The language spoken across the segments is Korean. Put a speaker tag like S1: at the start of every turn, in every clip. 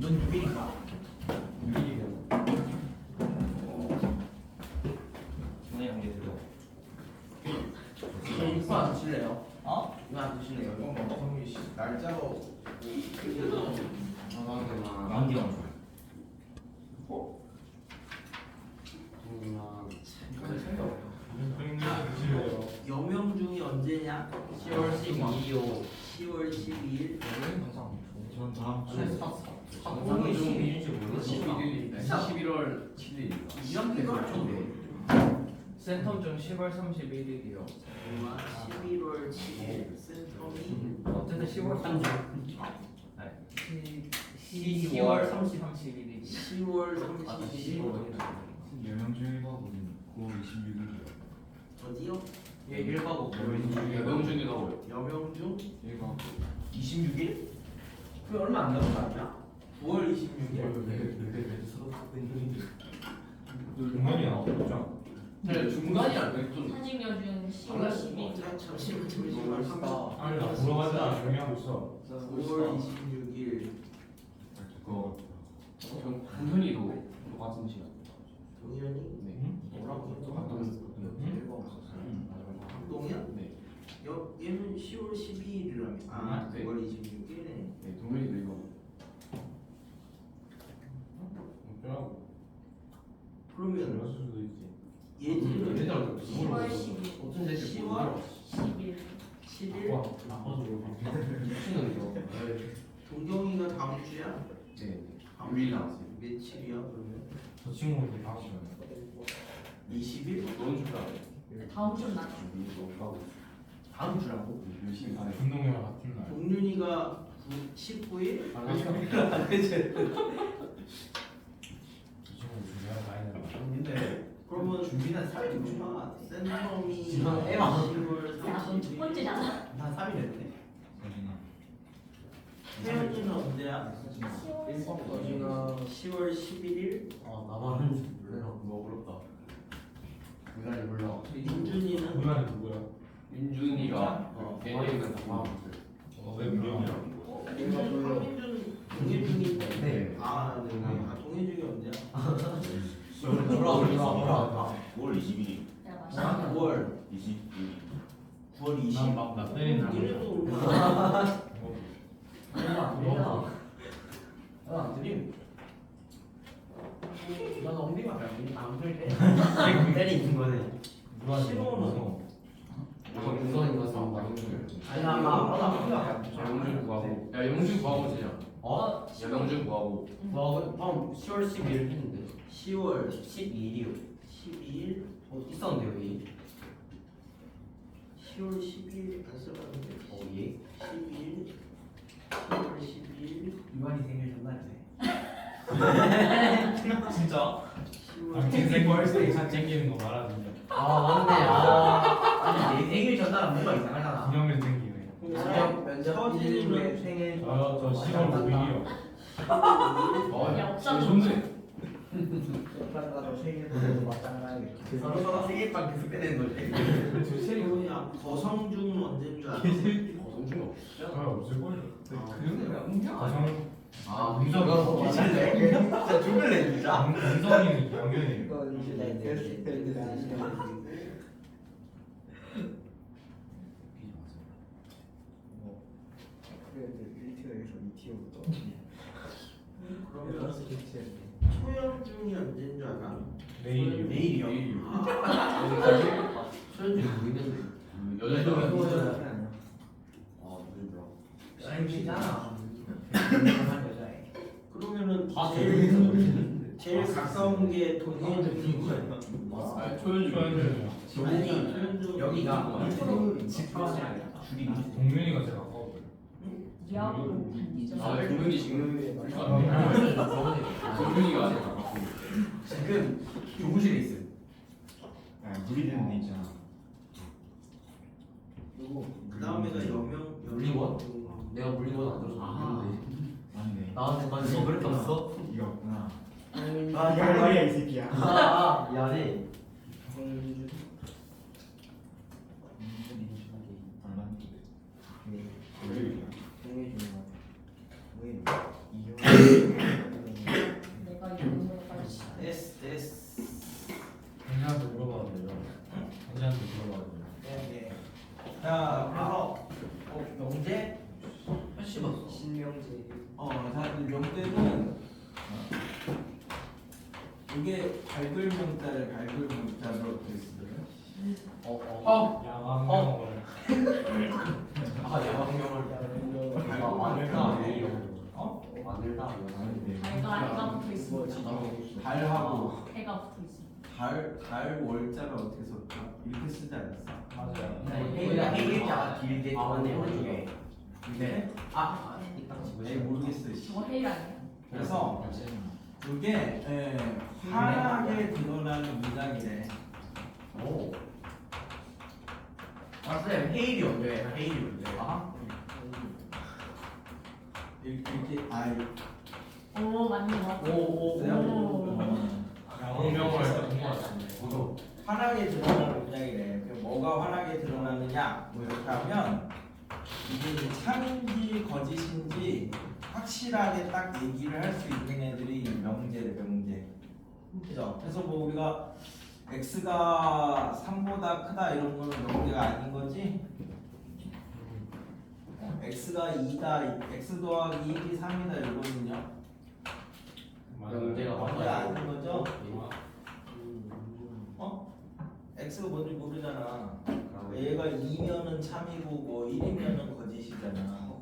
S1: 넌 유일인가? 유일이야.
S2: 분의 관계 들어.
S1: 이거 안 드실래요?
S2: 어?
S1: 이거 안 드실래요?
S3: 이거 뭐 성민 씨 날짜로
S2: 만기형.
S1: 여명중이 언제냐? 10월 12일. 10월 12일.
S3: 전 다음 주에
S1: 상상이 좀
S2: 일인지 모르겠어.
S3: 11월 7일
S1: 이렇게 그렇던데.
S4: 센텀 10월 31일이요.
S1: 11월 7일. 센텀이
S4: 어쨌든 10월
S1: 30일.
S4: 10월 31일이.
S1: 10월 30일.
S3: 여명중이가 9월 26일이요.
S1: 어디요?
S4: 예, 1가고
S3: 여명중이가 뭐요?
S1: 여명중?
S3: 얘가
S1: 26일? 그 얼마 안 남은 거 아니야? 9월 26일?
S3: 중간이 나오죠?
S5: 네, 중간이 안 됐죠.
S6: 사직여중 10월 12일.
S1: 잠시만.
S3: 아니 나 물어봤다 정리하고 있어.
S1: 9월 26일.
S3: 그거
S5: 한현이도 똑같은 시간.
S1: 동현이?
S5: 네.
S1: 뭐라고 했어? 동현?
S5: 네.
S1: 얘는 10월 12일이라며. 아,
S5: 네.
S1: 9월 26일에.
S5: 네, 동현이도 이거.
S3: 어쩌라고
S1: 그러면
S3: 그럴 수도 있지.
S1: 예지는
S6: 10월 10일.
S5: 어떤 데지?
S1: 10월
S6: 10일.
S1: 10일.
S3: 나빠서
S5: 미친놈 이거.
S1: 동경이가 다음 주야?
S5: 네.
S1: 다음
S5: 유일
S1: 주
S5: 나왔어요.
S1: 며칠이야 그러면?
S3: 저 친구도 다음 시간에
S1: 20일?
S5: 너는 줄까?
S6: 다음 주 날.
S1: 다음 주라고?
S5: 열심히 하네.
S3: 운동회랑 같은 날.
S1: 동윤이가 19일?
S3: 아, 그쵸. 이 친구 준비하러 가야 되나?
S1: 근데 그러면 준비는 3일이구나. 센텀이
S3: 지금
S1: 10월
S6: 야, 첫
S1: 30일.
S6: 번째잖아.
S1: 한 3일 됐네.
S3: 서진아.
S1: 태연이는 언제야?
S6: 10월
S1: 10월 11일.
S4: 나만은 줄 몰라.
S5: 뭐 어렵다.
S4: 그날 몰라.
S1: 민준이는
S3: 그날이 누구야?
S5: 민준이가 걔네는 다
S3: 왜 몰라?
S1: 민준 황민준 동해중인데.
S4: 네.
S1: 아, 네. 아, 동해중이 언제야?
S4: 몰라.
S2: 5월 22일.
S6: 내가 맛있는
S1: 9월
S2: 22일.
S1: 9월 20일.
S3: 난막 때리는 날.
S1: 이래도
S4: 안 드림. 난 엉덩이가 안 들게. 때리는 거네.
S1: 싫어하는
S4: 우선인 것은 맛있는
S1: 아니
S5: 영준 구하고. 야, 영준 구하고 진짜.
S4: 어?
S5: 야, 영준 구하고.
S4: 방금 10월 12일 했는데
S1: 10월
S4: 12일이요.
S1: 12일.
S4: 있었는데요, 이.
S1: 10월 12일 안 써봤는데.
S4: 예?
S1: 12일. 10월 12일.
S4: 유한이 생일 전날이네.
S2: 진짜?
S1: 10월
S3: 당신 생일 사 챙기는 거 말하는데
S4: 맞네. 아니, 내 생일 전날은 뭔가 이상하잖아.
S3: 기념일 챙기네.
S1: 서진이는
S4: 생일.
S3: 저 10월 5일이요.
S6: 야, 없잖아.
S5: 좋네.
S4: 서로 생일빵 계속 빼내는 거지.
S1: 뭐냐? 거성중 언제인 줄 알아?
S5: 정준이 없잖아.
S3: 없을걸?
S4: 그냥
S5: 아,
S3: 문성
S4: 진짜 죽을래 진짜.
S3: 문성이는 양현이에요.
S1: 그러면 초연중이 언제인 줄 알아?
S3: 내일이요.
S4: 내일이요. 소연중이 보이는데.
S5: 여자애들.
S4: 아, 생일이잖아.
S1: 그러면은
S4: 아,
S1: 제일 가까운 게 동해중인 거야.
S5: 아, 초연중.
S1: 아니 초연중
S4: 여기가
S1: 집까지
S4: 줄이
S3: 동민이가 제일 가까워요.
S6: 야구 반지점.
S5: 아, 동현이 지금. 동현이가 아직 안 갖고.
S4: 지금 교무실에 있어요.
S3: 물이 되는 데 있잖아.
S1: 그 다음에가
S4: 물리원? 내가 물리원 안 들어서 모르는데.
S3: 맞네.
S4: 나한테 관심 그렇게 없어?
S3: 이가 없구나.
S4: 말이야 이 새끼야. 미안해.
S3: 왜?
S4: 생일 중에 왜 이겨?
S1: 자, 명대는 이게 밝을 명자를 밝을 명자로 어떻게 쓰더라?
S3: 야광명을
S6: 달과 해가 붙어 있습니다.
S1: 달하고
S6: 해가 붙어 있습니다.
S1: 달 월자를 어떻게 썼다? 이렇게 쓰지 않았어?
S3: 맞아요.
S4: 해일자가 길게 들어갔네 오른쪽에.
S1: 네.
S4: 네.
S1: 모르겠어요.
S6: 저거 해일 아니에요?
S1: 그래서 이게 환하게 드러나는 문장이래.
S4: 오. 아 선생님 헤일이 언제예요? 헤일이 언제?
S1: 이렇게
S6: 오 맞는 거 같아요.
S4: 오오오.
S3: 야광명을 본것 같은데.
S1: 환하게 드러나는 문장이래. 그 뭐가 환하게 드러나느냐? 뭐 이렇게 하면 이게 이제 참인지 거짓인지 확실하게 딱 얘기를 할 수 있는 애들이 명제래, 명제. 그죠? 그래서 뭐 우리가 x가 3보다 크다 이런 거는 명제가 아닌 거지? x가 2다, x 더하기 1이 3이다 이거는요?
S4: 명제가
S1: 명제
S4: 맞아요.
S1: 아닌 거죠? x가 뭔지 모르잖아. 얘가 2면은 참이고 뭐 1이면은 거짓이잖아.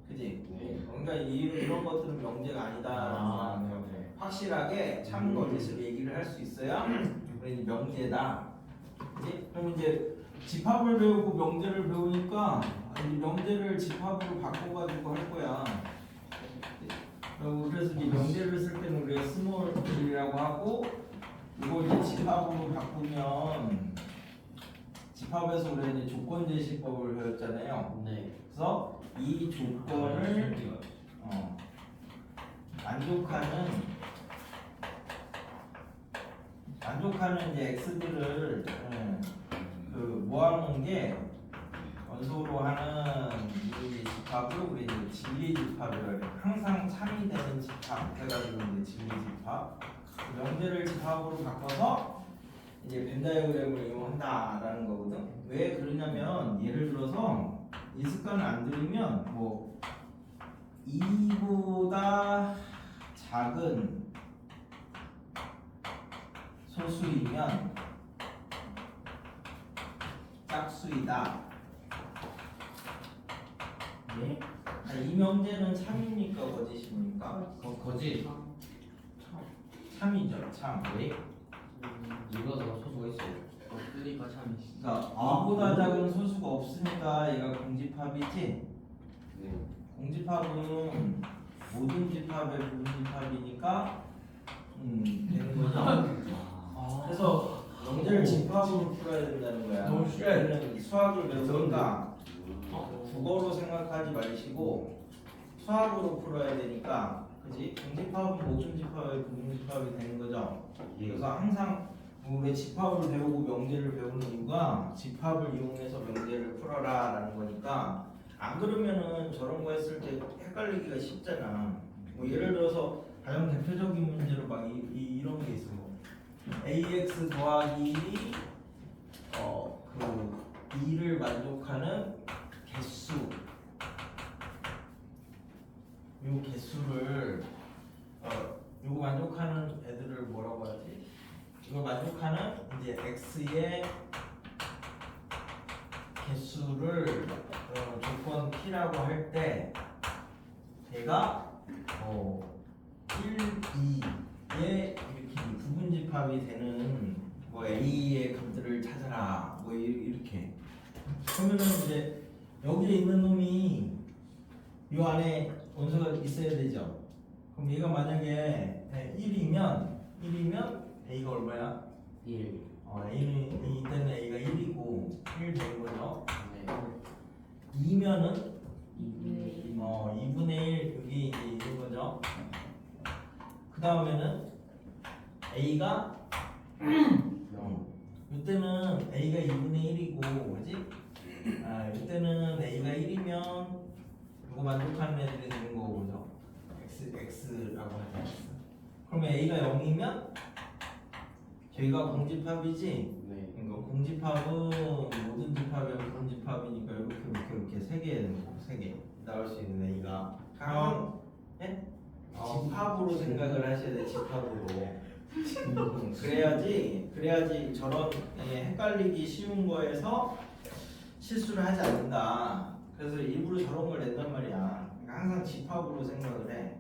S1: 그지? 그러니까 이런 것들은 명제가 아니다. 확실하게 참 거짓을 얘기를 할 수 있어야 우리 명제다. 그지? 그럼 이제 집합을 배우고 명제를 배우니까 이 명제를 집합으로 바꿔가지고 할 거야. 그래서 이 명제를 쓸 때는 우리가 스몰이라고 하고 이걸 이제 집합으로 바꾸면 집합에서 우리가 이제 조건 제시법을 배웠잖아요.
S4: 네.
S1: 그래서 이 조건을 만족하는 이제 x들을 그 모아놓은 게 원소로 하는 이 집합을 우리 이제 진리 집합이라고 해요. 항상 참이 되는 집합 해가지고 이제 진리 집합. 명제를 집합으로 바꿔서 이제 벤 다이어그램을 이용한다라는 거거든. 왜 그러냐면 예를 들어서 이 습관을 안 들이면 뭐 2보다 작은 소수이면 짝수이다.
S4: 네?
S1: 이 명제는 참입니까 거짓입니까?
S4: 거짓.
S1: 참이죠, 참.
S4: 네? 이거 더 소수가 있어요. 없으니까 참.
S1: 그러니까 2보다 작은 소수가 없으니까 얘가 공집합이지.
S4: 네.
S1: 공집합은 모든 집합의 부분집합이니까 되는 거죠. 그래서 명제를 집합으로 풀어야 된다는 거야.
S4: 너무 쉬워요.
S1: 우리는 수학을 배우니까 국어로 생각하지 마시고 수학으로 풀어야 되니까, 그지? 공집합은 모든 집합의 부분집합이 되는 거죠. 그래서 항상 우리 집합을 배우고 명제를 배우는 이유가 집합을 이용해서 명제를 풀어라라는 거니까. 안 그러면은 저런 거 했을 때 헷갈리기가 쉽잖아. 뭐 예를 들어서 가장 대표적인 문제로 막 이런 게 있어. ax 더하기 1이 그 2를 만족하는 개수. 요 개수를 요거 만족하는 애들을 뭐라고 하지? 이거 만족하는 이제 x의 개수를 조건 P라고 할 때 얘가 1, 2의 이렇게 부분집합이 되는 뭐 A의 값들을 찾아라 뭐 이렇게. 그러면은 이제 여기에 있는 놈이 요 안에 원소가 있어야 되죠. 그럼 얘가 만약에 1이면 A가 얼마야?
S4: 1.
S1: A는 이때는 A가 1이고 1 된 거죠.
S4: 네.
S1: 2면은
S6: 2분의
S1: 2분의 1 여기 이제 있는 거죠. 그 다음에는 A가 0. 이때는 A가 2분의 1이고, 그지? 이때는 A가 1이면 이거 만족하는 애들이 되는 거고, 그죠? X라고 하죠. 그러면 A가 0이면 저희가 공집합이지?
S4: 네.
S1: 그러니까 공집합은 모든 집합이 부분집합이니까 이렇게 세 개 되는 거고, 세 개. 나올 수 있는 A가 항상 집합으로 생각을 하셔야 돼. 집합으로. 그래야지 저런 헷갈리기 쉬운 거에서 실수를 하지 않는다. 그래서 일부러 저런 걸 낸단 말이야. 그러니까 항상 집합으로 생각을 해.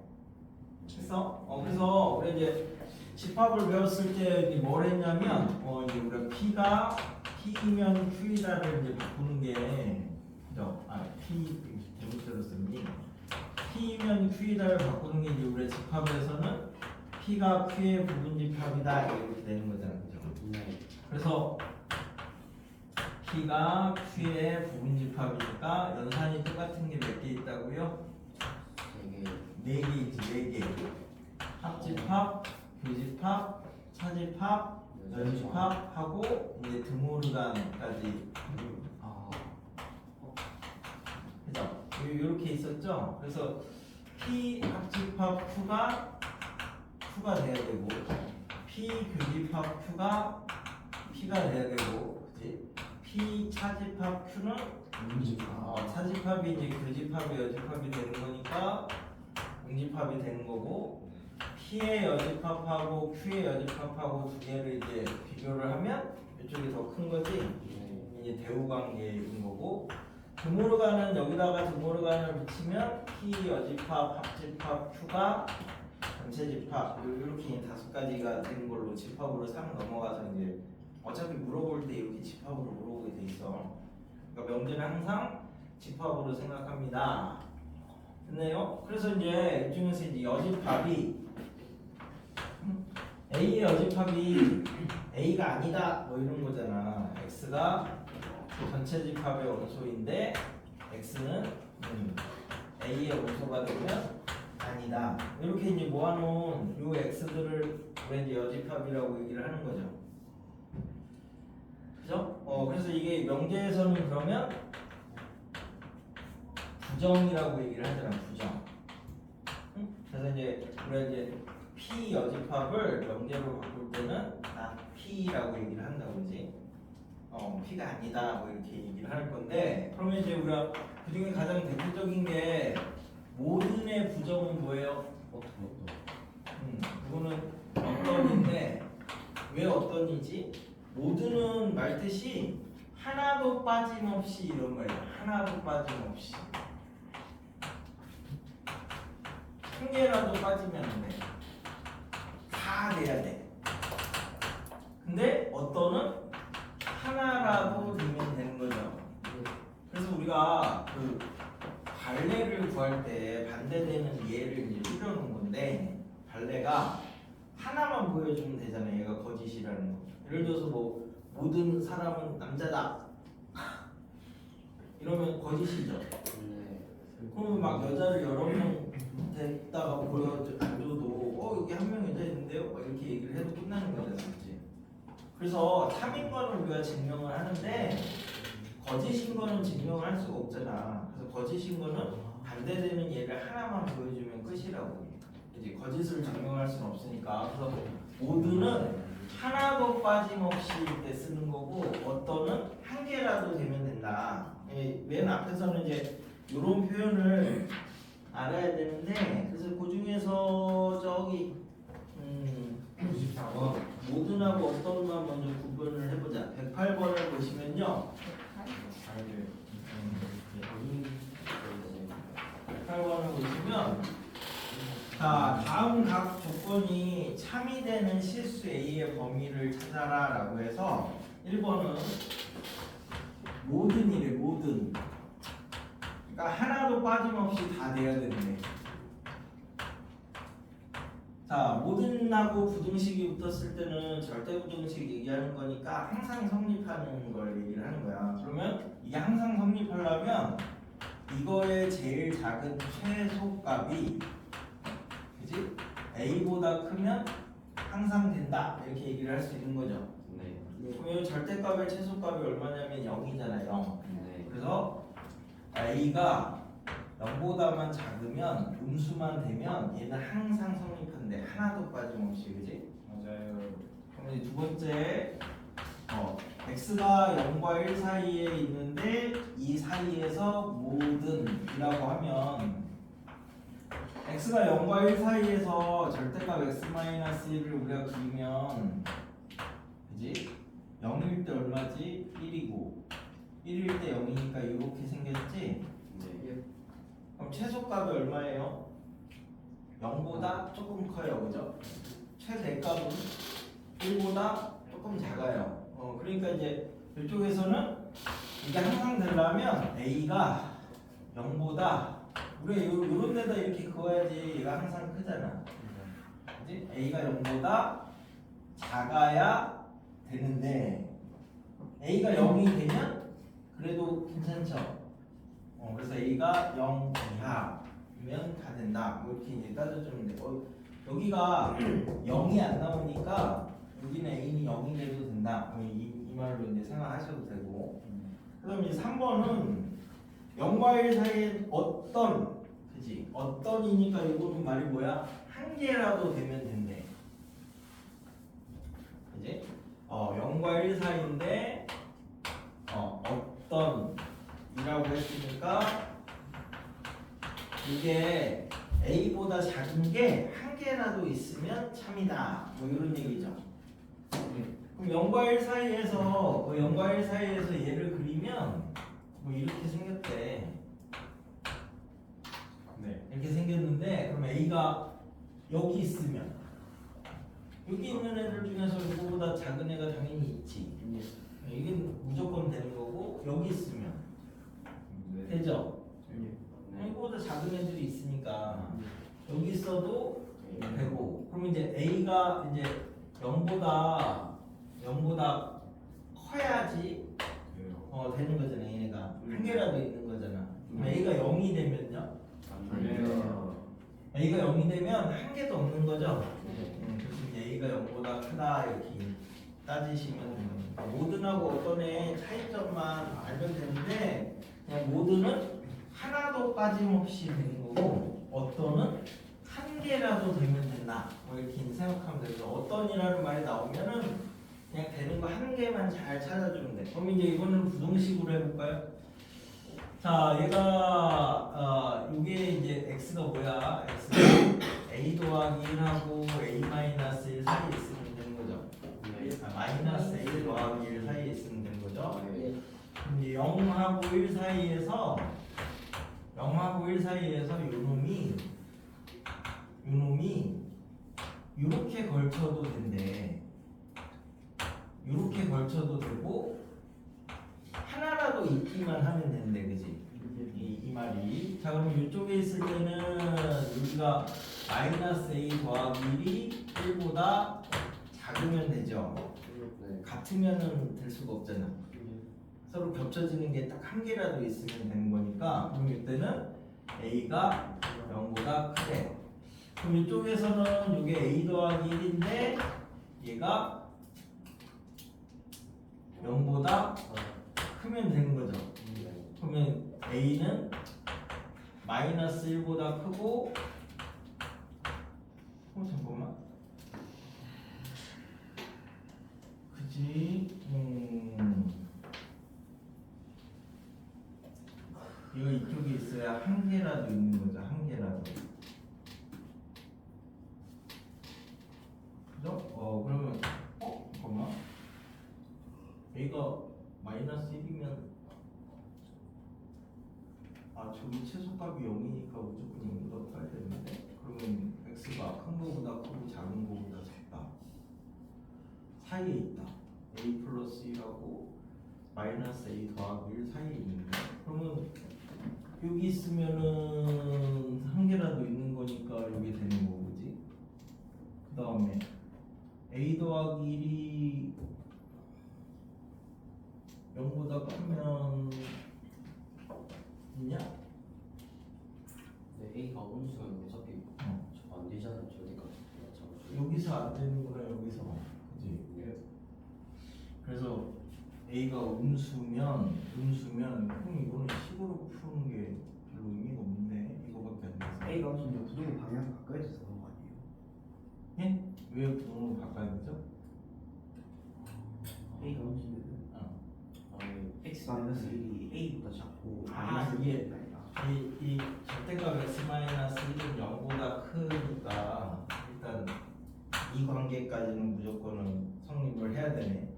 S1: 했어? 그래서 우리 이제 집합을 배웠을 때 뭘 했냐면 이제 우리가 P가 P이면 Q이다를 이제 바꾸는 게 그죠? P 잘못대로 썼니? P이면 Q이다를 바꾸는 게 이제 우리 집합에서는 P가 Q의 부분집합이다 이렇게 되는 거잖아, 그죠? 그래서 P가 Q의 부분집합이니까 연산이 똑같은 게 몇 개 있다고요? 4개 있지, 4개. 합집합, 교집합, 차집합, 연집합하고 이제 드모르간까지. 그죠? 이렇게 있었죠? 그래서 P 합집합 Q가 돼야 되고, P 교집합 Q가 P가 돼야 되고, 그치? P 차집합 Q는 차집합이 이제 교집합이 여집합이 되는 거니까 공집합이 되는 거고, P의 여집합하고 Q의 여집합하고 두 개를 이제 비교를 하면 이쪽이 더 큰 거지. 이제 대우 관계인 거고, 드모르간은 여기다가 드모르간을 붙이면 P 여집합, 합집합, Q가 전체 집합 이렇게 5가지가 되는 걸로 집합으로 상 넘어가서 이제 어차피 물어볼 때 이렇게 집합으로 물어보게 돼 있어. 그러니까 명제는 항상 집합으로 생각합니다. 됐나요? 그래서 이제 이 중에서 이제 여집합이 A의 여집합이 A가 아니다 뭐 이런 거잖아. X가 전체 집합의 원소인데 X는 A의 원소가 되면 아니다. 이렇게 이제 모아놓은 요 X들을 우리 이제 여집합이라고 얘기를 하는 거죠. 그죠? 그래서 이게 명제에서는 그러면 부정이라고 얘기를 하잖아. 부정. 그래서 이제 우리가 이제 P 여집합을 명제로 바꿀 때는 P라고 얘기를 한다고 그러지. P가 아니다 뭐 이렇게 얘기를 할 건데, 그러면 이제 우리가 그 중에 가장 대표적인 게 모든의 부정은 뭐예요? 그거는 어떤인데, 왜 어떤이지? 모든은 말뜻이 하나도 빠짐없이 이런 말이야. 하나도 빠짐없이. 한 개라도 빠지면 안 돼. 다 돼야 돼. 근데 어떤은 하나라도 되면 되는 거죠. 그래서 우리가 그 발레를 구할 때 반대되는 예를 이제 뿌려놓은 건데, 발레가 하나만 보여주면 되잖아요. 얘가 거짓이라는 거. 예를 들어서 뭐 모든 사람은 남자다 이러면 거짓이죠. 그러면 막 여자를 여러 명 됐다가 보여줘도 여기 한 명 여자 있는데요? 막 이렇게 얘기를 해도 끝나는 거잖아요. 그치? 그래서 참인 거는 우리가 증명을 하는데 거짓인 거는 증명을 할 수가 없잖아. 그래서 거짓인 거는 반대되는 예를 하나만 보여주면 끝이라고. 이제 거짓을 증명할 수는 없으니까. 그래서 모두는 하나도 빠짐없이 때 쓰는 거고, 어떤은 한 개라도 되면 된다. 맨 앞에서는 이제 이런 표현을 알아야 되는데, 그래서 그 중에서 저기 94번 모든하고 어떤만 먼저 구분을 해보자. 108번을 보시면요. 108번을 보시면, 자, 다음 각 조건이 참이 되는 실수 A의 범위를 찾아라 라고 해서 1번은 모든이래. 모든. 그러니까 하나도 빠짐없이 다 돼야 되는데, 자, 모든하고 부등식이 붙었을 때는 절대 부등식 얘기하는 거니까 항상 성립하는 걸 얘기를 하는 거야. 그러면 이게 항상 성립하려면 이거의 제일 작은 최소값이, 그지? A보다 크면 항상 된다 이렇게 얘기를 할 수 있는 거죠. 그러면 절대값의 최소값이 얼마냐면 0이잖아요. 0. 그래서 A가 0보다만 작으면 음수만 되면 얘는 항상 성립한대. 하나도 빠짐없이. 그지?
S3: 맞아요.
S1: 그럼 이제 두 번째 x가 0과 1 사이에 있는데 이 사이에서 모든이라고 하면 x가 0과 1 사이에서 절대값 x-1을 우리가 그리면 그지? 0일 때 얼마지? 1이고 1일 때 0이니까 이렇게 생겼지? 그럼 최소값이 얼마예요? 0보다 조금 커요, 그죠? 최대값은 1보다 조금 작아요. 그러니까 이제 이쪽에서는 이게 항상 되려면 A가 0보다 우리가 요런 데다 이렇게 그어야지 얘가 항상 크잖아. 그지? A가 0보다 작아야 되는데 A가 0이 되면 그래도 괜찮죠? 그래서 A가 0 이하면 다 된다. 뭐 이렇게 이제 따져주면 돼. 여기가 0이 안 나오니까 여기는 A는 0이 돼도 된다. 이 말로 이제 생각하셔도 되고. 그다음 이제 3번은 0과 1 사이에 그지? 어떤이니까 이거는 말이 뭐야? 한 개라도 되면 된대. 그지? 0과 1 사이인데 어떤이라고 했으니까 이게 A보다 작은 게 한 개라도 있으면 참이다. 뭐 이런 얘기죠. 그럼 0과 1 사이에서 0과 1 사이에서 얘를 그리면 뭐 이렇게 생겼대.
S3: 네.
S1: 이렇게 생겼는데 그럼 A가 여기 있으면 여기 있는 애들 중에서 이거보다 작은 애가 당연히 있지. 이게 무조건 되는 거고 여기 있으면 되죠. 이거보다 작은 애들이 있으니까 여기 있어도 되고 그럼 이제 A가 이제 0보다 커야지 되는 거잖아. 얘가 한 개라도 있는 거잖아. 그럼 A가 0이 되면요? A가 0이 되면 한 개도 없는 거죠. 그래서 이제 A가 0보다 크다 이렇게 따지시면 되는 거예요. 모든하고 어떤의 차이점만 알면 되는데 그냥 모든은 하나도 빠짐없이 되는 거고 어떤은 한 개라도 되면 된다. 뭐 이렇게 생각하면 되죠. 어떤이라는 말이 나오면은 그냥 되는 거 한 개만 잘 찾아주면 돼. 그럼 이제 이거는 부등식으로 해볼까요? 자, 얘가 이게 이제 x가 뭐야? x가 a 더하기 1하고 a 마이너스 1 사이에 있으면 되는 거죠. 마이너스 a 더하기 1 사이에 있으면 되는 거죠. 그럼 이제 0하고 1 사이에서 요놈이 이렇게 걸쳐도 된대. 이렇게 걸쳐도 되고 하나라도 있기만 하면 된대, 그지? 이 말이. 자, 그럼 이쪽에 있을 때는 여기가 마이너스 a 더하기 1이 1보다 작으면 되죠. 같으면은 될 수가 없잖아. 서로 겹쳐지는 게 딱 한 개라도 있으면 되는 거니까 그럼 이때는 a가 0보다 크대. 그럼 이쪽에서는 이게 a 더하기 1인데 얘가 0보다 크면 되는 거죠. 그러면 a는 마이너스 1보다 크고 잠깐만. 그지? 이거 이쪽에 있어야 한 개라도 있는 거죠. 한 개라도. 그죠? 그러면 잠깐만. A가 마이너스 1이면 저기 최소값이 0이니까 무조건 0보다 커야 되는데 그러면 x가 큰 거보다 크고 작은 거보다 작다. 사이에 있다. a 플러스 1하고 마이너스 a 더하기 1 사이에 있는 거. 그러면 여기 있으면은 한 개라도 있는 거니까 여기 되는 거지. 그 다음에 a 더하기 1이 0보다 크면 있냐?
S4: A가 온수면 어차피 안 되잖아요. 저기가
S1: 여기서 안 되는구나. 여기서 그지? 그래서 A가 음수면 그럼 이거는 식으로 푸는 게 별로 의미가 없는데 이거밖에 안 돼서
S7: A가 무슨 부동의 방향 가까이서 그런 거 아니에요?
S1: 예? 왜 부동으로 바꿔야 되죠?
S7: A가 무슨 x-1이 a보다 작고
S1: 아, 이게 이 절대값 x-1은 0보다 크니까 일단 이 관계까지는 무조건 성립을 해야 되네.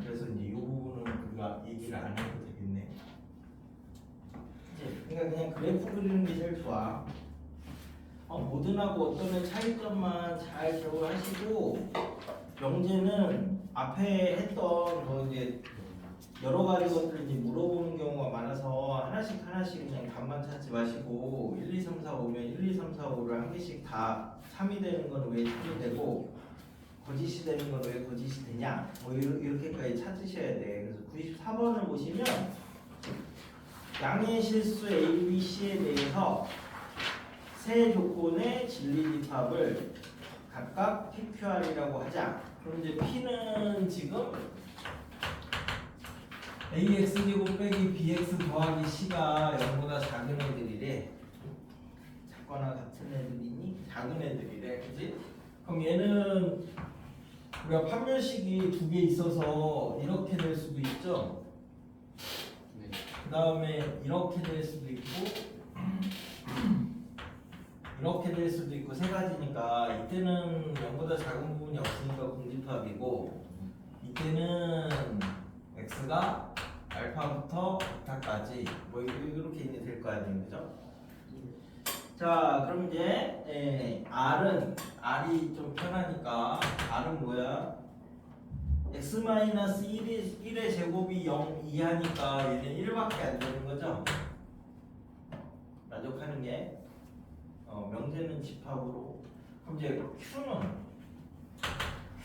S1: 그래서 이제 이 부분은 우리가 얘기를 안 해도 되겠네. 이제 그러니까 그냥 그래프 그리는 게 제일 좋아. 모든하고 어떤의 차이점만 잘 기억을 하시고 명제는 앞에 했던 뭐 이제 여러 가지 것들을 이제 물어보는 경우가 많아서 하나씩 그냥 답만 찾지 마시고 1, 2, 3, 4, 5면 1, 2, 3, 4, 5를 한 개씩 다 3이 되는 건 왜 3이 되고 거짓이 되는 건 왜 거짓이 되냐 뭐 이렇게까지 찾으셔야 돼. 그래서 94번을 보시면 양의 실수 A, B, C에 대해서 세 조건의 진리집합을 각각 PQR이라고 하자. 그럼 이제 P는 지금 AX제곱 빼기 BX 더하기 C가 0보다 작은 애들이래. 작거나 같은 애들이니? 작은 애들이래. 그치? 그럼 얘는 우리가 판별식이 두 개 있어서 이렇게 될 수도 있죠?
S5: 네.
S1: 그 다음에 이렇게 될 수도 있고 이렇게 될 수도 있고 세 가지니까 이때는 0보다 작은 부분이 없으니까 공집합이고 이때는 x가 알파부터 베타까지 뭐 이렇게 이제 될 거 아니에요, 그죠? 자, 그럼 이제 R이 좀 편하니까 R은 뭐야? x-1의 제곱이 0 이하니까 얘는 1밖에 안 되는 거죠? 만족하는 게 명제는 집합으로. 그럼 이제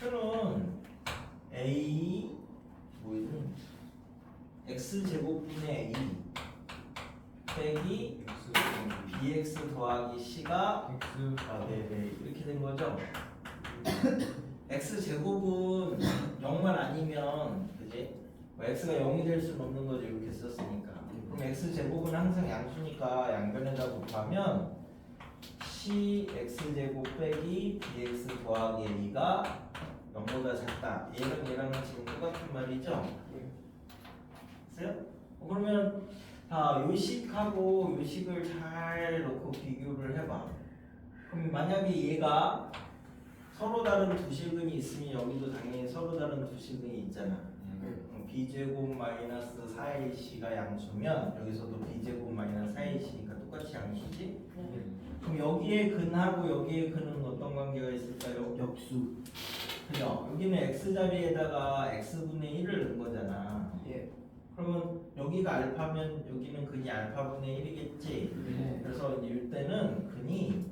S1: Q는 A 뭐이든 x 제곱분의 A 빼기 bx 더하기 c가 네네 이렇게 된 거죠. x 제곱은 0만 아니면 그지? 뭐 x가 0이 될 수는 없는 거죠. 이렇게 썼으니까. 그럼 x 제곱은 항상 양수니까 양변에다 곱하면 c x 제곱 빼기 bx 더하기 a가 0보다 작다. 얘랑은 지금 똑같은 말이죠. 됐어요? 그러면 요식하고 요식을 잘 놓고 비교를 해봐. 그럼 만약에 얘가 서로 다른 두 실근이 있으면 여기도 당연히 서로 다른 두 실근이 있잖아. b제곱 마이너스 4ac가 양수면 여기서도 b제곱 마이너스 4ac니까 똑같이 양수지? 그럼 여기에 근하고 여기에 근은 어떤 관계가 있을까요?
S7: 역수.
S1: 그죠? 여기는 x자리에다가 x분의 1을 넣은 거잖아.
S7: 예.
S1: 그러면 여기가 알파면 여기는 근이 알파분의 1이겠지.
S7: 네.
S1: 그래서 이제 이때는 근이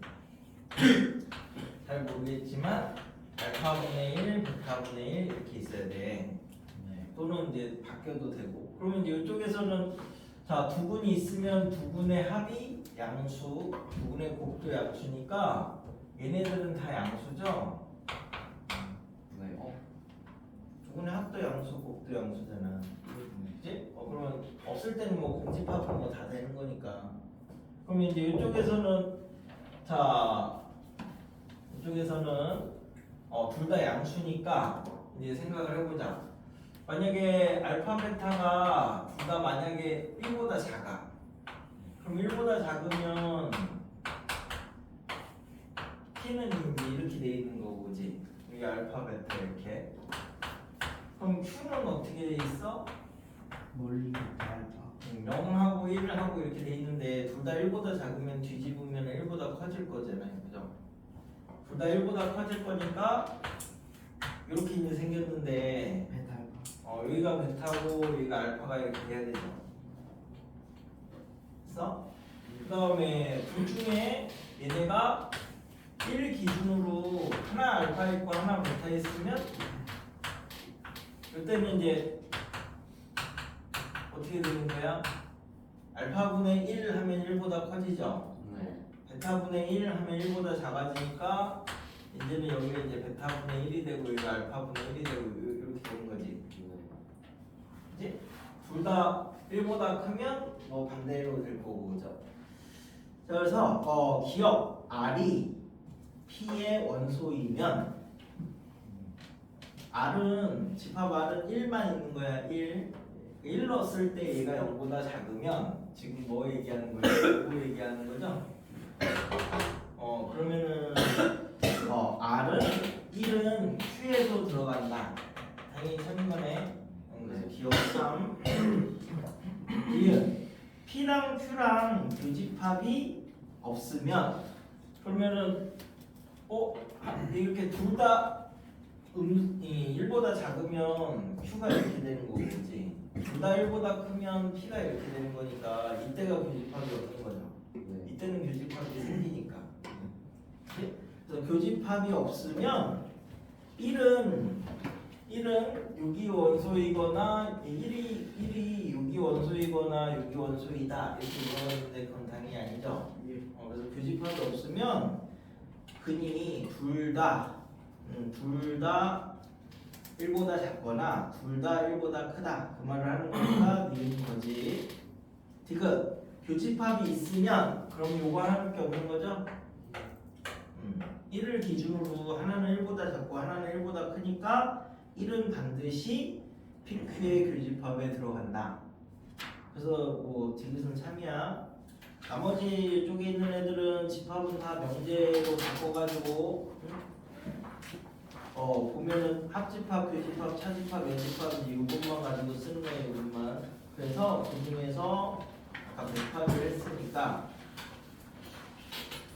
S1: 잘 모르겠지만 알파분의 1, 베타분의 1 이렇게 있어야 돼. 또는 이제 바뀌어도 되고. 그러면 이제 이쪽에서는 자, 두 근이 있으면 두 근의 합이 양수, 두 근의 곱도 양수니까 얘네들은 다 양수죠. 두 근의 합도 양수, 곱도 양수잖아. 그치? 그러면 없을 때는 뭐 공집합은 뭐 다 되는 거니까. 그럼 이제 이쪽에서는 둘 다 양수니까 이제 생각을 해보자. 만약에 알파 베타가 둘 다 만약에 1보다 작아. 그럼 1보다 작으면 P는 이제 이렇게 돼 있는 거고, 그지? 여기 알파 베타 이렇게. 그럼 Q는 어떻게 돼 있어?
S7: 멀리 알파.
S1: 0하고 1하고 이렇게 돼 있는데 둘 다 1보다 작으면 뒤집으면 1보다 커질 거잖아요, 그죠? 둘 다 1보다 커질 거니까 이렇게 이제 생겼는데
S7: 베타 알파.
S1: 여기가 베타고 여기가 알파가 이렇게 돼야 되죠. 됐어? 그 다음에 둘 중에 얘네가 1 기준으로 하나 알파 있고 하나 베타 있으면 이때는 이제 어떻게 되는 거야? 알파분의 1 하면 1보다 커지죠? 베타분의 1 하면 1보다 작아지니까 이제는 여기가 이제 베타분의 1이 되고 여기가 알파분의 1이 되고 이렇게 되는 거지. 그치? 둘 다 1보다 크면 뭐 반대로 될 거고, 그죠? 자, 그래서 기억 R이 P의 원소이면 R은 집합 R은 1만 있는 거야. 1 1 넣었을 때 얘가 0보다 작으면 지금 뭐 얘기하는 거예요? 뭐 얘기하는 거죠? 그러면은 R은 1은 Q에도 들어간다. 당연히 찾는 거네. 그래서 기억 3 2은 P랑 Q랑 교집합이 없으면 그러면은 이렇게 둘 다 1보다 작으면 Q가 이렇게 되는 거겠지. 둘 다 1보다 크면 P가 이렇게 되는 거니까 이때가 교집합이 없는 거죠. 이때는 교집합이 생기니까. 그래서 교집합이 없으면 1은 6이 원소이거나 1이 6이 원소이거나 6이 원소이다 이렇게 물어봤는데 그건 당연히 아니죠. 그래서 교집합이 없으면 근이 둘 다 1보다 작거나 둘 다 1보다 크다 그 말을 하는 거니까 니은 거지. 디귿 교집합이 있으면 그럼 요거 하나밖에 없는 거죠? 1을 기준으로 하나는 1보다 작고 하나는 1보다 크니까 1은 반드시 PQ의 교집합에 들어간다. 그래서 뭐 디귿은 3이야. 나머지 쪽에 있는 애들은 집합은 다 명제로 바꿔가지고 보면은 합집합, 교집합, 차집합, 연집합 이것만 가지고 쓰는 거예요. 이것만. 그래서 그 중에서 아까 100합을 했으니까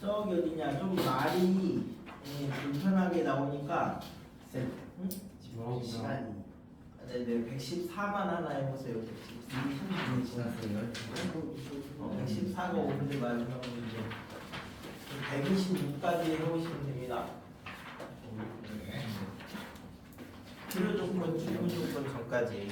S1: 저기 어디냐 좀 말이 불편하게 나오니까
S7: 시간이
S1: 네, 114만 하나 해보세요. 114.
S7: 30분이 지났어요.
S1: 114가 오는데 마지막으로 이제 126까지 해보시면 됩니다. 필요 조건, 주요 조건 전까지.